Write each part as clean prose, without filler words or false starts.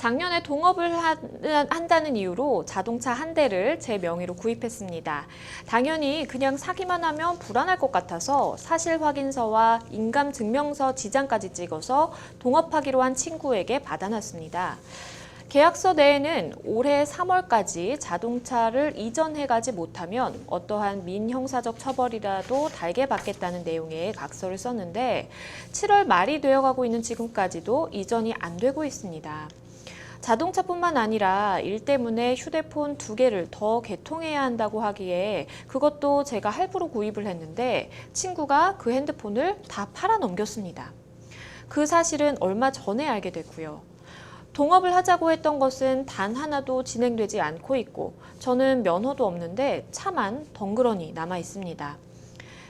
작년에 동업을 한다는 이유로 자동차 한 대를 제 명의로 구입했습니다. 당연히 그냥 사기만 하면 불안할 것 같아서 사실 확인서와 인감증명서 지장까지 찍어서 동업하기로 한 친구에게 받아놨습니다. 계약서 내에는 올해 3월까지 자동차를 이전해가지 못하면 어떠한 민형사적 처벌이라도 달게 받겠다는 내용의 각서를 썼는데 7월 말이 되어가고 있는 지금까지도 이전이 안 되고 있습니다. 자동차뿐만 아니라 일 때문에 휴대폰 2개를 더 개통해야 한다고 하기에 그것도 제가 할부로 구입을 했는데 친구가 그 핸드폰을 다 팔아 넘겼습니다. 그 사실은 얼마 전에 알게 됐고요. 동업을 하자고 했던 것은 단 하나도 진행되지 않고 있고 저는 면허도 없는데 차만 덩그러니 남아 있습니다.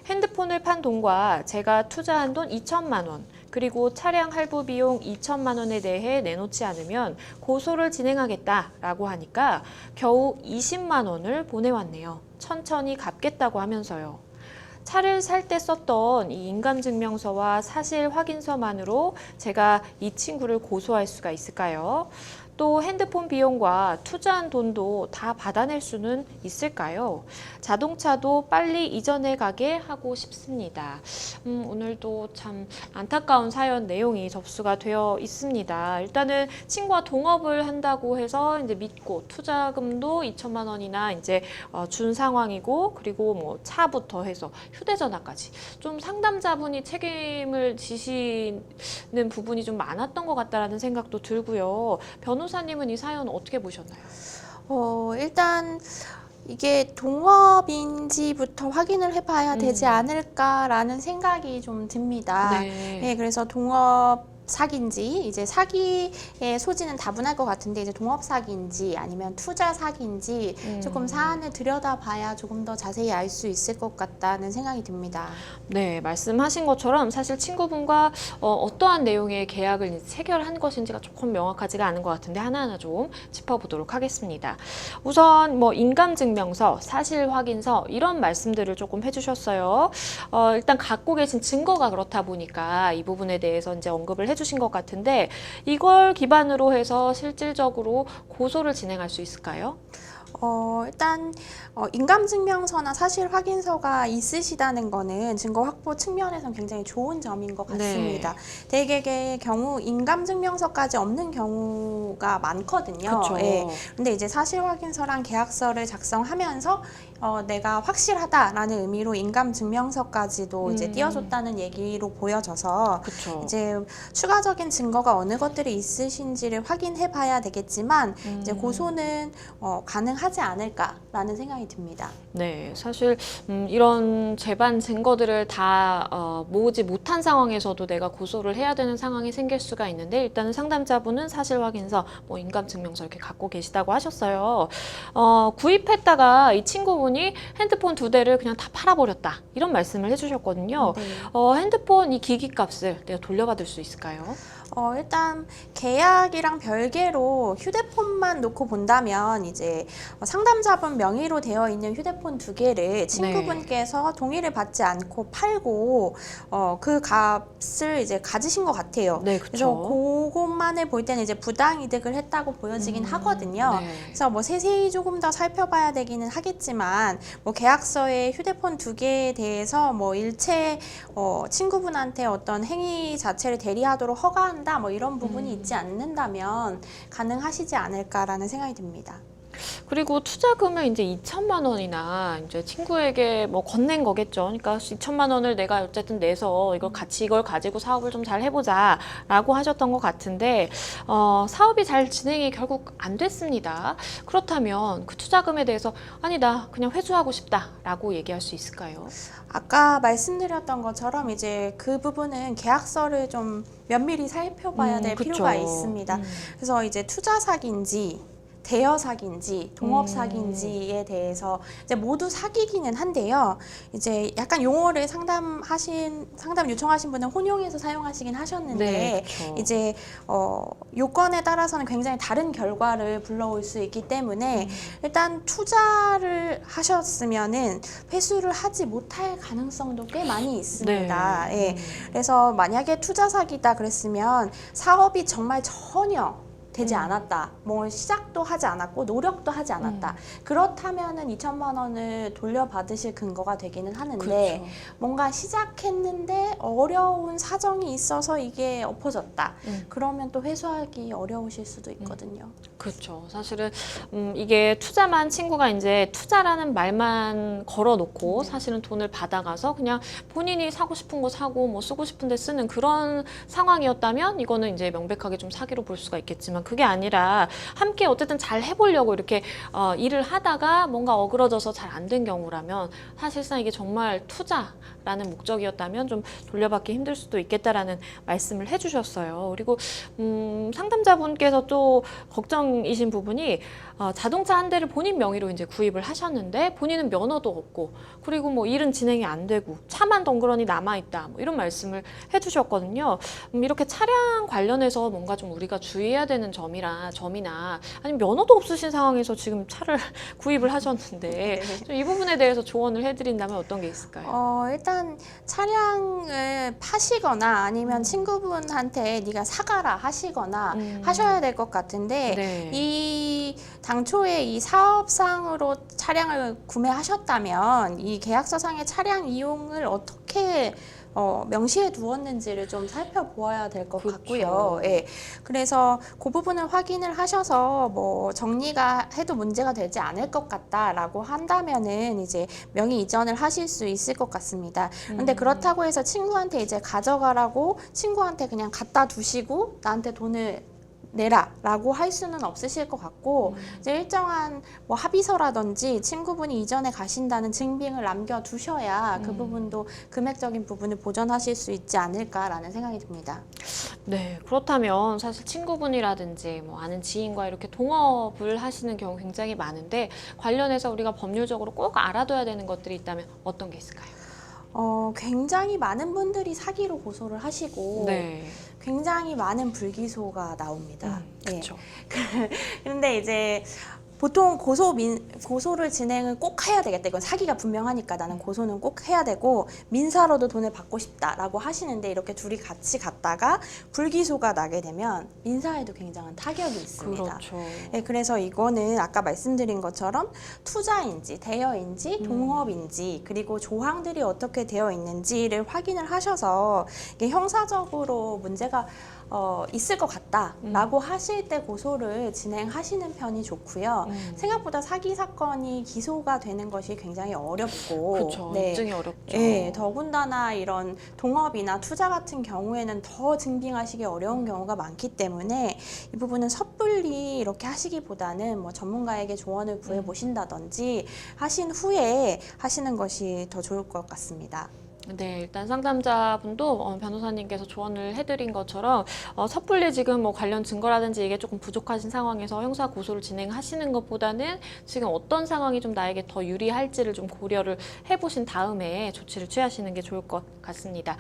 핸드폰을 판 돈과 제가 투자한 돈 2천만 원, 그리고 차량 할부 비용 2천만 원에 대해 내놓지 않으면 고소를 진행하겠다라고 하니까 겨우 20만 원을 보내왔네요. 천천히 갚겠다고 하면서요. 차를 살 때 썼던 이 인감증명서와 사실 확인서만으로 제가 이 친구를 고소할 수가 있을까요? 또 핸드폰 비용과 투자한 돈도 다 받아낼 수는 있을까요? 자동차도 빨리 이전해 가게 하고 싶습니다. 오늘도 참 안타까운 사연 내용이 접수가 되어 있습니다. 일단은 친구와 동업을 한다고 해서 이제 믿고 투자금도 2천만 원이나 이제 준 상황이고 그리고 뭐 차부터 해서 휴대전화까지 좀 상담자분이 책임을 지시는 부분이 좀 많았던 것 같다라는 생각도 들고요. 변호사님은 이 사연 어떻게 보셨나요? 일단 이게 동업인지부터 확인을 해봐야 되지 않을까라는 생각이 좀 듭니다. 네. 그래서 동업 사기인지 이제 사기의 소지는 다분할 것 같은데 이제 동업 사기인지 아니면 투자 사기인지 조금 사안을 들여다봐야 조금 더 자세히 알 수 있을 것 같다는 생각이 듭니다. 네, 말씀하신 것처럼 사실 친구분과 어떠한 내용의 계약을 이제 체결한 것인지가 조금 명확하지가 않은 것 같은데 하나하나 좀 짚어보도록 하겠습니다. 우선 뭐 인감증명서, 사실확인서 이런 말씀들을 조금 해주셨어요. 일단 갖고 계신 증거가 그렇다 보니까 이 부분에 대해서 이제 언급을 해주신 것 같은데 이걸 기반으로 해서 실질적으로 고소를 진행할 수 있을까요? 일단 인감증명서나 사실확인서가 있으시다는 거는 증거 확보 측면에선 굉장히 좋은 점인 것 같습니다. 대개의 경우 인감증명서까지 없는 경우가 많거든요. 그쵸. 근데 이제 사실확인서랑 계약서를 작성하면서 내가 확실하다라는 의미로 인감증명서까지도 이제 띄워줬다는 얘기로 보여져서 그쵸. 이제 추가적인 증거가 어느 것들이 있으신지를 확인해봐야 되겠지만 이제 고소는 가능하지 않을까라는 생각이 듭니다. 네, 사실 이런 재반 증거들을 다 모으지 못한 상황에서도 내가 고소를 해야 되는 상황이 생길 수가 있는데 일단은 상담자분은 사실 확인서, 뭐 인감증명서 이렇게 갖고 계시다고 하셨어요. 구입했다가 이 친구분이 핸드폰 2대를 그냥 다 팔아버렸다 이런 말씀을 해주셨거든요. 네. 핸드폰 이 기기값을 내가 돌려받을 수 있을까요? 일단 계약이랑 별개로 휴대폰만 놓고 본다면 이제 상담자분 명의로 되어 있는 휴대폰 2개를 친구분께서 동의를 받지 않고 팔고 그 값을 이제 가지신 것 같아요. 네, 그래서 그렇죠. 그것만을 볼 때는 이제 부당이득을 했다고 보여지긴 하거든요. 네. 그래서 뭐 세세히 조금 더 살펴봐야 되기는 하겠지만 뭐 계약서에 휴대폰 2개에 대해서 뭐 일체 친구분한테 어떤 행위 자체를 대리하도록 허가한 뭐 이런 부분이 있지 않는다면 가능하시지 않을까라는 생각이 듭니다. 그리고 투자금을 이제 2천만 원이나 이제 친구에게 뭐 건넨 거겠죠. 그러니까 2천만 원을 내가 어쨌든 내서 이걸 가지고 사업을 좀 잘 해보자라고 하셨던 것 같은데 사업이 잘 진행이 결국 안 됐습니다. 그렇다면 그 투자금에 대해서 아니 나 그냥 회수하고 싶다라고 얘기할 수 있을까요? 아까 말씀드렸던 것처럼 이제 그 부분은 계약서를 좀 면밀히 살펴봐야 될 그쵸. 필요가 있습니다. 그래서 이제 투자 사기인지 대여 사기인지 동업 사기인지에 대해서 이제 모두 사기기는 한데요. 이제 약간 용어를 상담 요청하신 분은 혼용해서 사용하시긴 하셨는데 네, 그쵸. 이제 요건에 따라서는 굉장히 다른 결과를 불러올 수 있기 때문에 일단 투자를 하셨으면은 회수를 하지 못할 가능성도 꽤 많이 있습니다. 네. 그래서 만약에 투자 사기다 그랬으면 사업이 정말 전혀 되지 않았다. 뭐 시작도 하지 않았고 노력도 하지 않았다. 그렇다면은 2천만 원을 돌려받으실 근거가 되기는 하는데 그렇죠. 뭔가 시작했는데 어려운 사정이 있어서 이게 엎어졌다. 그러면 또 회수하기 어려우실 수도 있거든요. 그렇죠. 사실은 이게 투자만 친구가 이제 투자라는 말만 걸어놓고 사실은 돈을 받아가서 그냥 본인이 사고 싶은 거 사고 뭐 쓰고 싶은 데 쓰는 그런 상황이었다면 이거는 이제 명백하게 좀 사기로 볼 수가 있겠지만 그게 아니라 함께 어쨌든 잘 해보려고 이렇게 일을 하다가 뭔가 어그러져서 잘 안 된 경우라면 사실상 이게 정말 투자라는 목적이었다면 좀 돌려받기 힘들 수도 있겠다라는 말씀을 해주셨어요. 그리고 상담자분께서 또 걱정이신 부분이 자동차 한 대를 본인 명의로 이제 구입을 하셨는데 본인은 면허도 없고 그리고 뭐 일은 진행이 안 되고 차만 덩그러니 남아 있다 뭐 이런 말씀을 해주셨거든요. 이렇게 차량 관련해서 뭔가 좀 우리가 주의해야 되는 점이나 아니면 면허도 없으신 상황에서 지금 차를 구입을 하셨는데 좀 이 부분에 대해서 조언을 해드린다면 어떤 게 있을까요? 일단 차량을 파시거나 아니면 친구분한테 네가 사가라 하시거나 하셔야 될 것 같은데 네. 이 당초에 이 사업상으로 차량을 구매하셨다면 이 계약서상의 차량 이용을 어떻게 명시해 두었는지를 좀 살펴보아야 될 것 그렇죠. 같고요. 예. 그래서 그 부분을 확인을 하셔서 뭐 정리가 해도 문제가 되지 않을 것 같다라고 한다면은 이제 명의 이전을 하실 수 있을 것 같습니다. 근데 그렇다고 해서 친구한테 이제 가져가라고 친구한테 그냥 갖다 두시고 나한테 돈을 내라라고 할 수는 없으실 것 같고 이제 일정한 뭐 합의서라든지 친구분이 이전에 가신다는 증빙을 남겨두셔야 그 부분도 금액적인 부분을 보전하실 수 있지 않을까라는 생각이 듭니다. 네, 그렇다면 사실 친구분이라든지 뭐 아는 지인과 이렇게 동업을 하시는 경우 굉장히 많은데 관련해서 우리가 법률적으로 꼭 알아둬야 되는 것들이 있다면 어떤 게 있을까요? 굉장히 많은 분들이 사기로 고소를 하시고 네, 굉장히 많은 불기소가 나옵니다. 그렇죠. 그런데 이제 보통 고소를 진행을 꼭 해야 되겠다. 이건 사기가 분명하니까 나는 고소는 꼭 해야 되고 민사로도 돈을 받고 싶다라고 하시는데 이렇게 둘이 같이 갔다가 불기소가 나게 되면 민사에도 굉장한 타격이 있습니다. 그렇죠. 네, 그래서 이거는 아까 말씀드린 것처럼 투자인지 대여인지 동업인지 그리고 조항들이 어떻게 되어 있는지를 확인을 하셔서 이게 형사적으로 문제가 있을 것 같다라고 하실 때 고소를 진행하시는 편이 좋고요. 생각보다 사기 사건이 기소가 되는 것이 굉장히 어렵고 그렇죠. 입증이 어렵죠. 네, 더군다나 이런 동업이나 투자 같은 경우에는 더 증빙하시기 어려운 경우가 많기 때문에 이 부분은 섣불리 이렇게 하시기보다는 뭐 전문가에게 조언을 구해 보신다든지 하신 후에 하시는 것이 더 좋을 것 같습니다. 네, 일단 상담자분도 변호사님께서 조언을 해드린 것처럼 섣불리 지금 뭐 관련 증거라든지 이게 조금 부족하신 상황에서 형사 고소를 진행하시는 것보다는 지금 어떤 상황이 좀 나에게 더 유리할지를 좀 고려를 해보신 다음에 조치를 취하시는 게 좋을 것 같습니다.